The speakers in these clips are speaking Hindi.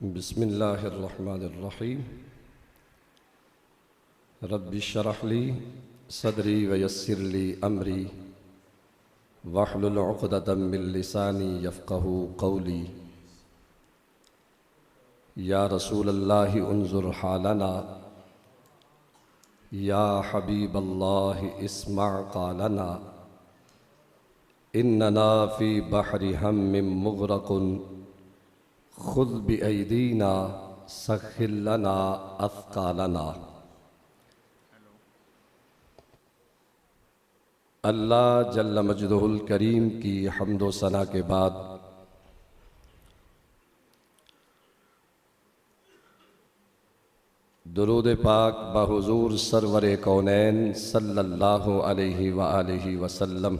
बिस्मिल्लाहिर्रहमानिर्रहीम। रब्बि शरह ली सदरी वयस्सिर ली अमरी वहलुल उक़दतम मिन लिसानी यफ़क़हू क़ौली। या रसूलल्लाहि उन्ज़ुर हालना या हबीबल्लाहि इस्मा' क़ालना इन्नना फ़ी बहरि हम्मिन मुग़रक़ुन खुद बिअयदीना सख़्खिर लना अफ़क़ालना। अल्लाह जल्ल मजदुहुल करीम की हम्द व सना के बाद दुरूद पाक बहुज़ूर सरवर कौनैन सल्लल्लाहु अलैहि व आलिहि वसल्लम।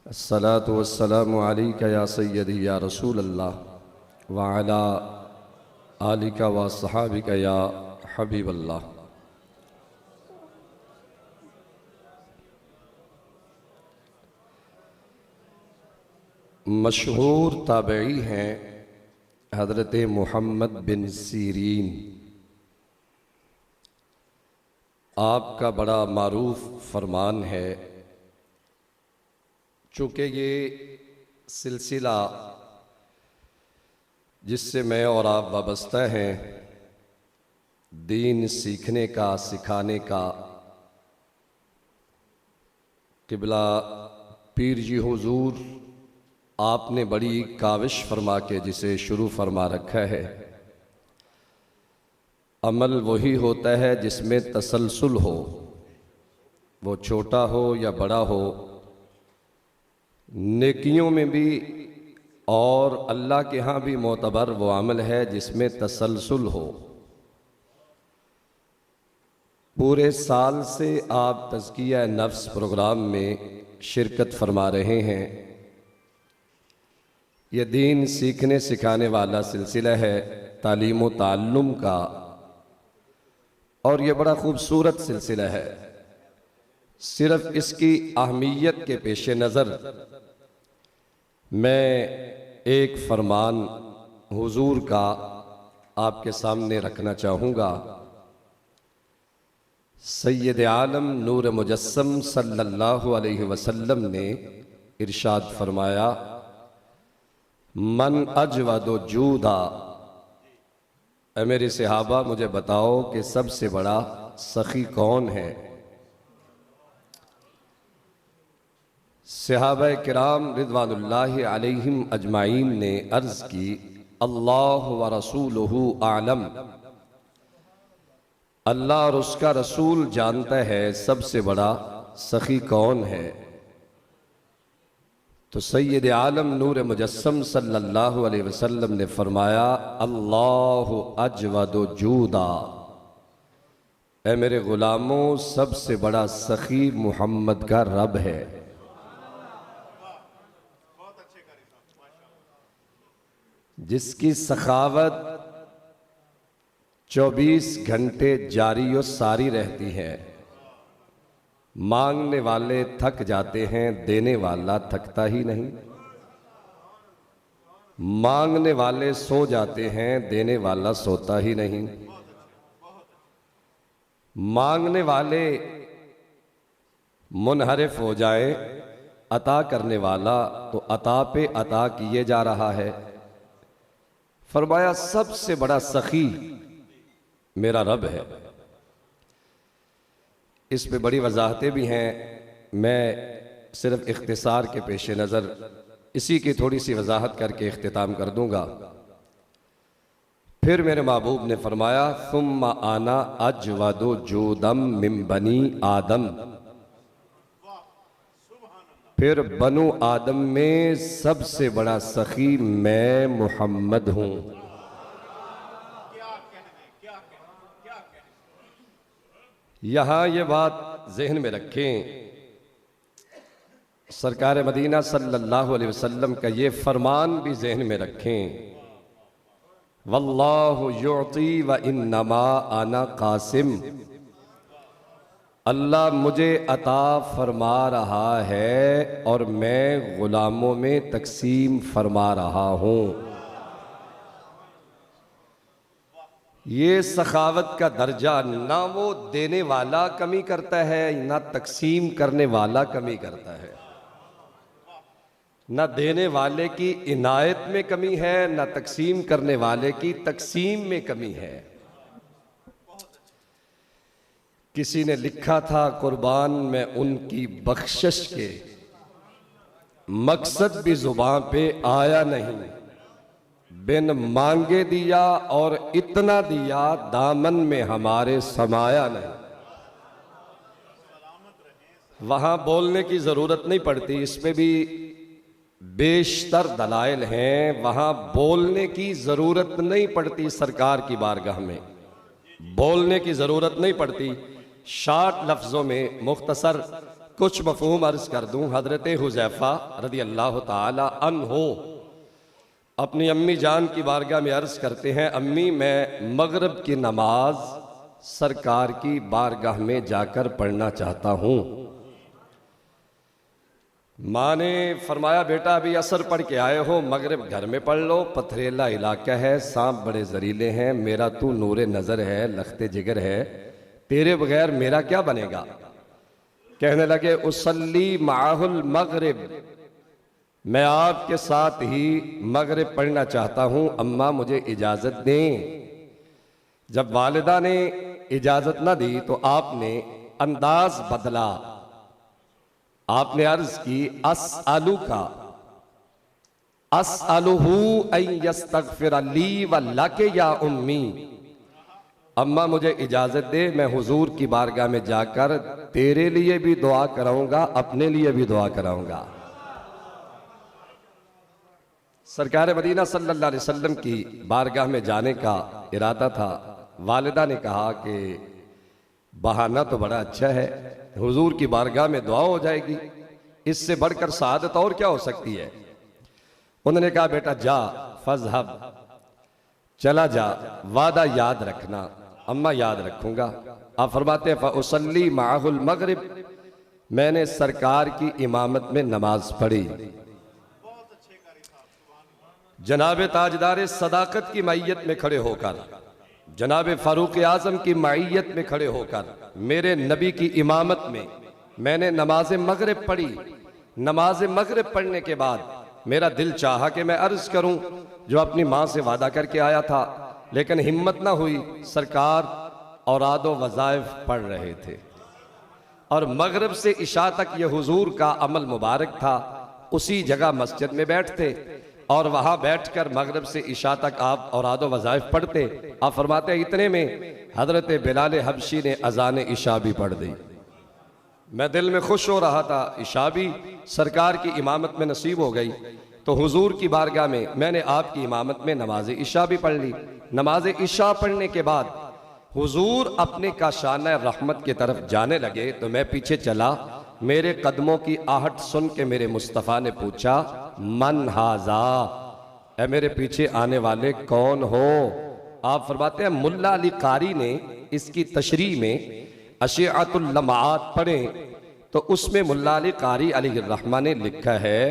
अस्सलातु वस्सलामु अलैका या सय्यदी या रसूल अल्लाह व अला आलिका व सहाबिका या हबीब अल्लाह। मशहूर ताबई हैं हज़रत मुहम्मद बिन सीरीन। आपका बड़ा मारूफ फरमान है, चूँकि ये सिलसिला जिससे मैं और आप वाबस्ता हैं, दीन सीखने का, सिखाने का, क़िबला पीर जी हुजूर आपने बड़ी काविश फरमा के जिसे शुरू फरमा रखा है। अमल वही होता है जिसमें तसलसल हो, वो छोटा हो या बड़ा हो, नेकियों में भी और अल्लाह के यहाँ भी मोतबर वो अमल है जिसमें तसलसल हो। पूरे साल से आप तज़किया नफ्स प्रोग्राम में शिरकत फरमा रहे हैं। ये दीन सीखने सिखाने वाला सिलसिला है तालीम व ताल्लुम का, और ये बड़ा खूबसूरत सिलसिला है। सिर्फ इसकी अहमियत के पेश नज़र मैं एक फरमान हुजूर का आपके सामने रखना चाहूँगा। सैयद आलम नूर मुजस्सम सल्लल्लाहु अलैहि वसल्लम ने इरशाद फरमाया, मन अजवदो जूदा। ऐ मेरे सहाबा मुझे बताओ कि सबसे बड़ा सखी कौन है। सहाबा किराम रिज़वानुल्लाहि अलैहिम अजमाइन ने अर्ज़ की, अल्लाह व रसूलुहु आलम। अल्लाह और उसका रसूल जानता है सबसे बड़ा सखी कौन है। तो सैयद आलम नूर मुजस्सम सल्लल्लाहु अलैहि वसल्लम ने फरमाया, अल्लाहु अजवदु जूदा। ऐ मेरे गुलामों, सबसे बड़ा सखी मुहम्मद का रब है। जिसकी सखावत 24 घंटे जारी और सारी रहती है। मांगने वाले थक जाते हैं, देने वाला थकता ही नहीं। मांगने वाले सो जाते हैं, देने वाला सोता ही नहीं। मांगने वाले मुनहरिफ हो जाए, अता करने वाला तो अता पे अता किए जा रहा है। फरमाया सबसे बड़ा सखी मेरा रब है। इस पे बड़ी वजाहतें भी हैं, मैं सिर्फ इख्तिसार के पेश नज़र इसी की थोड़ी सी वजाहत करके इख्तिताम कर दूंगा। फिर मेरे महबूब ने फरमाया, सुम्मा आना अजवदु जूदम मिन बनी आदम। फिर बनु आदम में सबसे बड़ा सखी मैं मुहम्मद हूं। यहां ये बात जहन में रखें, सरकार मदीना सल्लल्लाहु अलैहि वसल्लम का ये फरमान भी जहन में रखें, वल्लाहु युअती व इन्नमा आना कासिम। अल्लाह मुझे अता फरमा रहा है और मैं गुलामों में तकसीम फरमा रहा हूँ। ये सखावत का दर्जा ना वो देने वाला कमी करता है, ना तकसीम करने वाला कमी करता है। ना देने वाले की इनायत में कमी है, ना तकसीम करने वाले की तकसीम में कमी है। किसी ने लिखा था कुर्बान में उनकी बख्शिश के, मकसद भी जुबान पे आया नहीं, बिन मांगे दिया और इतना दिया दामन में हमारे समाया नहीं। वहां बोलने की जरूरत नहीं पड़ती, इसमें भी बेशतर दलाइल हैं। वहां बोलने की जरूरत नहीं पड़ती, सरकार की बारगाह में बोलने की जरूरत नहीं पड़ती। शार्ट लफ्जों में मुख्तसर कुछ मफहूम अर्ज कर दूं। हजरत हुज़ैफा रज़ी अल्लाह ताला अन्हो अपनी अम्मी जान की बारगाह में अर्ज करते हैं, अम्मी मैं मगरिब की नमाज सरकार की बारगाह में जाकर पढ़ना चाहता हूं। माँ ने फरमाया बेटा अभी असर पढ़ के आए हो, मगरिब घर में पढ़ लो, पथरेला इलाका है, सांप बड़े जरीले हैं, मेरा तू नूरे नजर है, लखते जिगर है, तेरे बगैर मेरा क्या बनेगा। कहने लगे उसल्ली माहुल मगरिब, मैं आपके साथ ही मगरिब पढ़ना चाहता हूं, अम्मा मुझे इजाजत दें। जब वालिदा ने इजाजत ना दी तो आपने अंदाज बदला। आपने अर्ज की अस्अलु का अस्अलुहु अन यस्तगफिर ली व लके या उम्मी, अम्मा मुझे इजाजत दे मैं हुजूर की बारगाह में जाकर तेरे लिए भी दुआ कराऊंगा, अपने लिए भी दुआ कराऊंगा। सरकार मदीना सल्लल्लाहु अलैहि वसल्लम की बारगाह में जाने का इरादा था। वालिदा ने कहा कि बहाना तो बड़ा अच्छा है, हुजूर की बारगाह में दुआ हो जाएगी, इससे बढ़कर सआदत और क्या हो सकती है। उन्होंने कहा बेटा जा फज़हब, चला जा, वादा याद रखना। अम्मा याद रखूंगा। आप फरमाते हैं फ़उसल्ली माहुल मगरिब, मैंने सरकार की इमामत में नमाज पढ़ी। जनाब ताजदार सदाकत की मैयत में खड़े होकर, जनाब फारूक आजम की मैयत में खड़े होकर, मेरे नबी की इमामत में मैंने नमाज मगरिब पढ़ी। नमाज मगरिब पढ़ने के बाद मेरा दिल चाहा कि मैं अर्ज करूं जो अपनी माँ से वादा करके आया था, लेकिन हिम्मत ना हुई। सरकार औरादो वज़ाइफ पढ़ रहे थे और मगरिब से इशा तक ये हुजूर का अमल मुबारक था। उसी जगह मस्जिद में बैठते और वहां बैठकर मगरिब से इशा तक आप औरादो वज़ाइफ पढ़ते। आप फरमाते इतने में हजरत बिलाल हबशी ने अजान इशा भी पढ़ दी। मैं दिल में खुश हो रहा था, इशा भी सरकार की इमामत में नसीब हो गई। तो हुजूर की बारगाह में मैंने आपकी इमामत में नमाज इशा भी पढ़ ली। नमाज इशा पढ़ने के बाद हुजूर अपने काशाना रहमत की तरफ जाने लगे तो मैं पीछे चला। मेरे कदमों की आहट सुन के मेरे मुस्तफ़ा ने पूछा मन हाजा, ऐ मेरे पीछे आने वाले कौन हो। आप फरमाते हैं मुल्ला अली कारी ने इसकी तशरीह में अशिअतुल लमात पढ़े तो उसमें मुल्ला अली कारी अलैहिर्रहमा ने लिखा है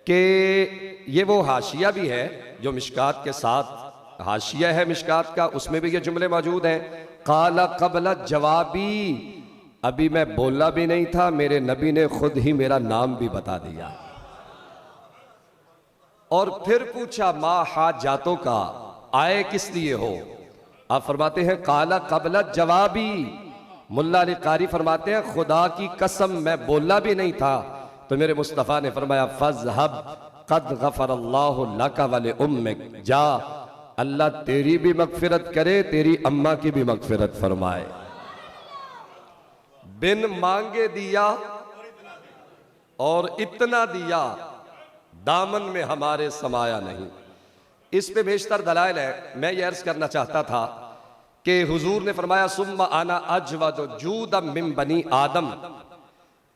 कि ये वो हाशिया भी है जो मिशकात के साथ हाशिया है मिशकात का, उसमें भी ये जुमले मौजूद हैं। काला कबला जवाबी, अभी मैं बोला भी नहीं था, मेरे नबी ने खुद ही मेरा नाम भी बता दिया और फिर पूछा माँ हाजातों का, आए किस लिए हो। आप फरमाते हैं काला कबला जवाबी, मुल्ला अली कारी फरमाते हैं खुदा की कसम मैं बोला भी नहीं था। तो मेरे मुस्तफ़ा ने फरमाया फज़हब कद गफ़रल्लाहु लका व लिउम्मिक, जा अल्लाह तेरी भी मगफिरत करे, तेरी अम्मा की भी मगफिरत फरमाए। बिन मांगे दिया और इतना दिया दामन में हमारे समाया नहीं। इस पे बेशतर दलाइल है। मैं ये अर्ज करना चाहता था कि हुजूर ने फरमाया सुम्मा आना अजवद जूदम मिन बनी आदम,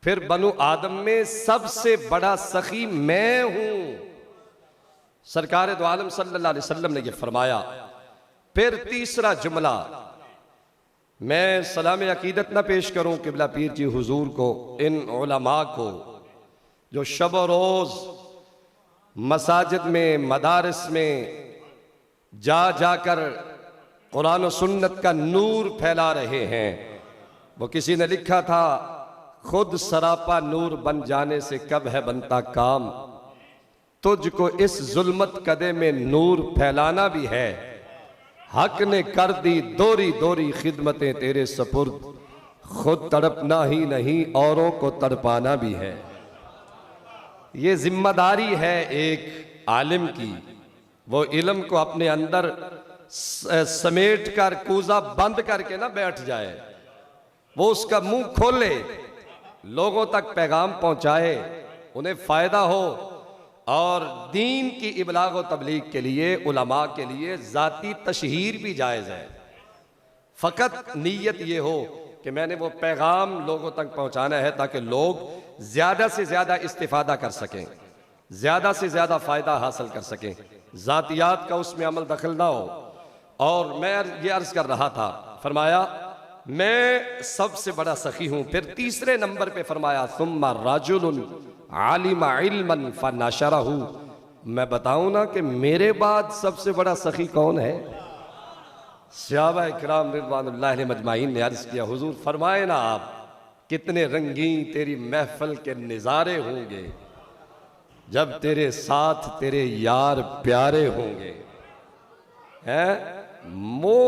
फिर बनु आदम में सबसे बड़ा सखी मैं हूं। सरकार दो आलम सल्लल्लाहु अलैहि वसल्लम ने यह फरमाया। फिर तीसरा जुमला मैं सलाम अकीदत ना पेश करूं किबला पीर जी हुजूर को, इन उलमा को जो शब व रोज़ मसाजिद में, मदारिस में जा जाकर कुरान और सुन्नत का नूर फैला रहे हैं। वो किसी ने लिखा था, खुद सरापा नूर बन जाने से कब है बनता काम, तुझको इस जुल्मत कदे में नूर फैलाना भी है। हक ने कर दी दोरी दोरी खिदमतें तेरे सपुर्द, खुद तड़पना ही नहीं औरों को तड़पाना भी है। ये जिम्मेदारी है एक आलिम की, वो इल्म को अपने अंदर समेट कर कूजा बंद करके ना बैठ जाए, वो उसका मुंह खोले, लोगों तक पैगाम पहुंचाए, उन्हें फायदा हो। और दीन की इबलाग व तबलीग के लिए उलमा के लिए ज़ाती तशहीर भी जायज़ है। फ़कत नीयत ये हो कि मैंने वो पैगाम लोगों तक पहुंचाना है ताकि लोग ज़्यादा से ज़्यादा इस्तिफ़ादा कर सकें, ज़्यादा से ज़्यादा फ़ायदा हासिल कर सकें, ज़ातियात का उसमें अमल दखल ना हो। और मैं ये अर्ज़ कर रहा था, फरमाया मैं सबसे बड़ा सखी हूँ। फिर तीसरे नंबर पे फरमाया सुम्मा राजुलुन आलिमा इल्मन फनशरहु, मैं बताऊं ना कि मेरे बाद सबसे बड़ा सखी कौन है? सहाबा इकराम रिज़वानुल्लाह मजमाइन ने अर्ज़ किया, हुजूर फरमाए ना आप, कितने रंगीन तेरी महफिल के नज़ारे होंगे जब तेरे साथ तेरे यार प्यारे होंगे। हैं मो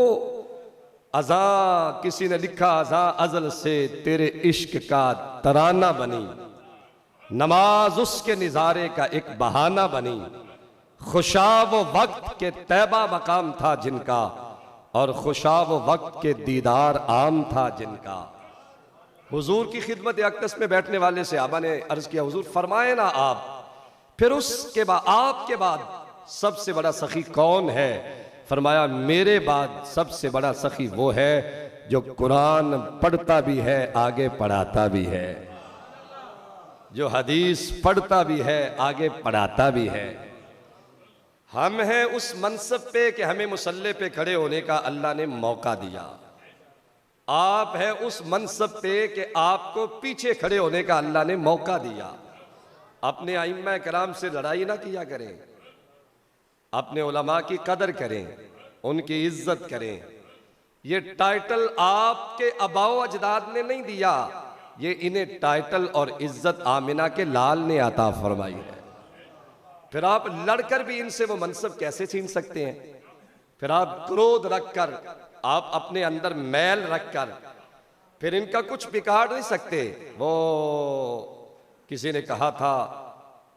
अज़ा, किसी ने लिखा अज़ा अज़ल से तेरे इश्क का तराना बनी, नमाज उसके निजारे का एक बहाना बनी, खुशाब वक्त के तैबा मकाम था जिनका, और खुशाब वक्त के दीदार आम था जिनका। हुजूर की खिदमत अक़दस में बैठने वाले सहाबा ने अर्ज किया, हुजूर फरमाए ना आप, फिर उसके बाद आपके बाद सबसे बड़ा सखी कौन है? फरमाया मेरे बाद सबसे बड़ा सखी वो है जो कुरान पढ़ता भी है आगे पढ़ाता भी है, जो हदीस पढ़ता भी है आगे पढ़ाता भी है। हम हैं उस मनसब पे कि हमें मुसल्ले पे खड़े होने का अल्लाह ने मौका दिया। आप हैं उस मनसब पे कि आपको पीछे खड़े होने का अल्लाह ने मौका दिया। अपने आइम्मा कराम से लड़ाई ना किया करें, अपने उलमा की कदर करें, उनकी इज्जत करें। ये टाइटल आपके अबाओ अजदाद ने नहीं दिया, ये इन्हें टाइटल और इज्जत आमिना के लाल ने अता फरमाई है। फिर आप लड़कर भी इनसे वो मनसब कैसे छीन सकते हैं? फिर आप क्रोध रखकर, आप अपने अंदर मैल रखकर फिर इनका कुछ बिगाड़ नहीं सकते। वो किसी ने कहा था,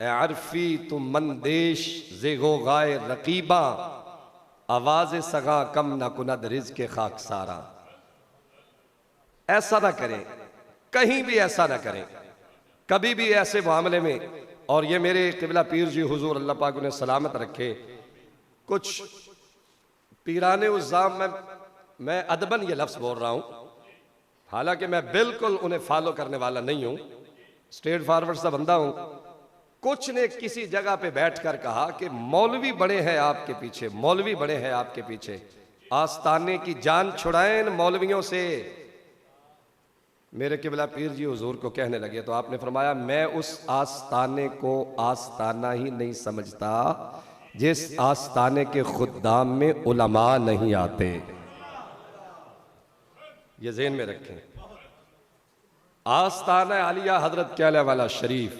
ए अरफी तुम मंदेश जेगो गाए रकीबा, आवाज सगा कम न कुनद रिज़्क़ के खाक सारा। ऐसा ना करें, कहीं भी ऐसा ना करें, कभी भी ऐसे मामले में। और ये मेरे क़िबला पीर जी हुजूर अल्लाह पाक उन्हें सलामत रखे, कुछ पीराने उज़्ज़ाम में मैं अदबन ये लफ्ज़ बोल रहा हूँ, हालांकि मैं बिल्कुल उन्हें फॉलो करने वाला नहीं हूँ, स्ट्रेट फॉरवर्ड सा बंदा हूँ। कुछ ने किसी जगह पे बैठकर कहा कि मौलवी बड़े हैं आपके पीछे, मौलवी बड़े हैं आपके पीछे, आस्ताने की जान छुड़ाएं इन मौलवियों से। मेरे क़िबला पीर जी हुजूर को कहने लगे तो आपने फरमाया, मैं उस आस्ताने को आस्ताना ही नहीं समझता जिस आस्ताने के खुद्दाम में उलमा नहीं आते। ये ज़हन में रखें। आस्ताना आलिया हजरत क्या वाला शरीफ,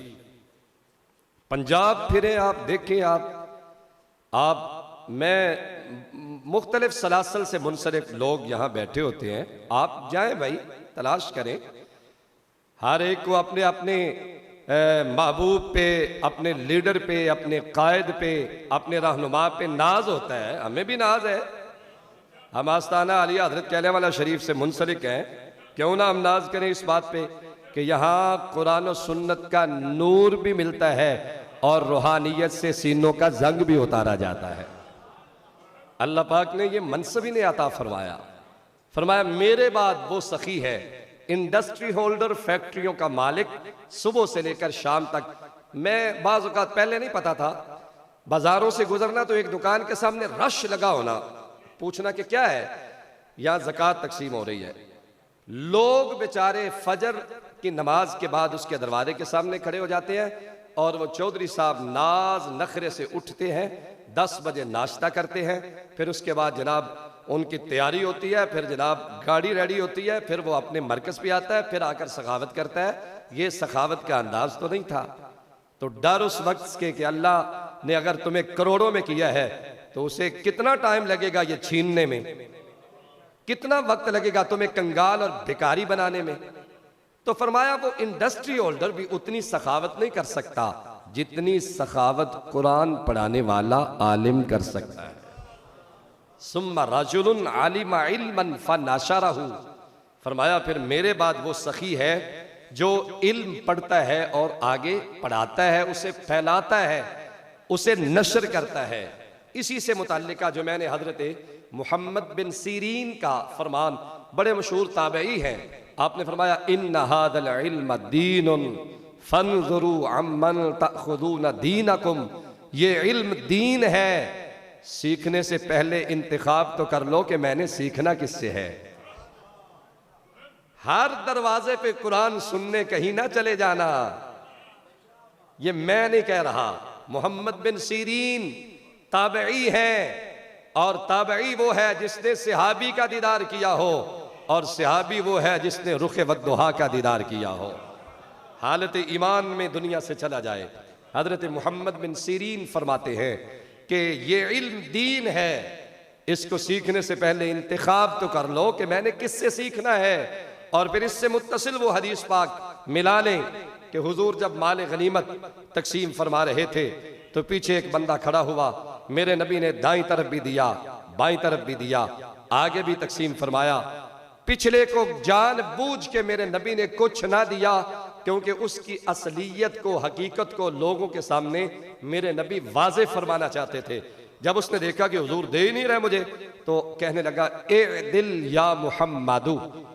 पंजाब फिरें आप, देखें आप मैं मुख्तलिफ सलासल से मुनसरिफ लोग यहाँ बैठे होते हैं, आप जाएं भाई, तलाश करें। हर एक को अपने अपने महबूब पे, अपने लीडर पे, अपने कायद पे, अपने रहनुमा पे नाज होता है। हमें भी नाज है, हम आस्ताना आलिया हजरत कहने वाला शरीफ से मुंसलिक हैं। क्यों ना हम नाज करें इस बात पे कि यहाँ कुरान और सुन्नत का नूर भी मिलता है और रूहानियत से सीनों का जंग भी उतारा जाता है। अल्लाह पाक ने ये मनसब ही ने अता फरमाया। फरमाया मेरे बाद वो सखी है, इंडस्ट्री होल्डर, फैक्ट्रियों का मालिक, सुबह से लेकर शाम तक। मैं बाज़ औक़ात पहले नहीं पता था, बाजारों से गुजरना तो एक दुकान के सामने रश लगा होना, पूछना कि क्या है, यहां ज़कात तकसीम हो रही है। लोग बेचारे फजर की नमाज के बाद उसके दरवाजे के सामने खड़े हो जाते हैं और वो चौधरी साहब नाज नखरे से उठते हैं, 10 बजे नाश्ता करते हैं, फिर उसके बाद जनाब उनकी तैयारी होती है, फिर जनाब गाड़ी रेडी होती है, फिर वो अपने मरकज पे आता है, फिर आकर सखावत करता है। ये सखावत का अंदाज तो नहीं था। तो डर उस वक्त के कि अल्लाह ने अगर तुम्हें करोड़ों में किया है तो उसे कितना टाइम लगेगा ये छीनने में, कितना वक्त लगेगा तुम्हें कंगाल और भिखारी बनाने में। तो फरमाया वो इंडस्ट्री होल्डर भी उतनी सखावत नहीं कर सकता जितनी सखावत कुरान पढ़ाने वाला आलिम कर सकता है। सुम्मा रजुलुन आलिमा इल्मन फनशरहु, फरमाया फिर मेरे बाद वो सखी है जो इल्म पढ़ता है और आगे पढ़ाता है, उसे फैलाता है, उसे नशर करता है। इसी से मुताल्लिका जो मैंने हजरत मोहम्मद बिन सीरीन का फरमान, बड़े मशहूर ताबई हैं, आपने फरमाया इन्ना हादल इल्म दीनुन फन्जुरू अम्मन तअखुदून दीनकुम, ये इल्म दीन है, सीखने से पहले इंतखाब तो कर लो कि मैंने सीखना किससे है। हर दरवाजे पे कुरान सुनने कहीं ना चले जाना, ये मैं नहीं कह रहा, मोहम्मद बिन सीरीन ताबई है, और ताबई वो है जिसने सहाबी का दीदार किया हो, और सहाबी वो है जिसने रुखे वद्दुहा का दीदार किया हो, हालत ईमान में दुनिया से चला जाए। हजरत मोहम्मद बिन सीरीन फरमाते हैं कि ये इल्म दीन है, इसको सीखने से पहले इंतखाब तो कर लो कि मैंने किससे सीखना है, और फिर इससे मुत्तसिल वो हदीस पाक मिला लें कि हुजूर जब माल गनीमत तकसीम फरमा रहे थे तो पीछे एक बंदा खड़ा हुआ, मेरे नबी ने दाईं तरफ भी दिया, बाईं तरफ भी दिया, आगे भी तकसीम फरमाया। पिछले को जानबूझ के मेरे नबी ने कुछ ना दिया, क्योंकि उसकी असलियत को, हकीकत को लोगों के सामने मेरे नबी वाज़े फरमाना चाहते थे। जब उसने देखा कि हुजूर दे ही नहीं रहे मुझे, तो कहने लगा ए दिल या मुहम्मदू,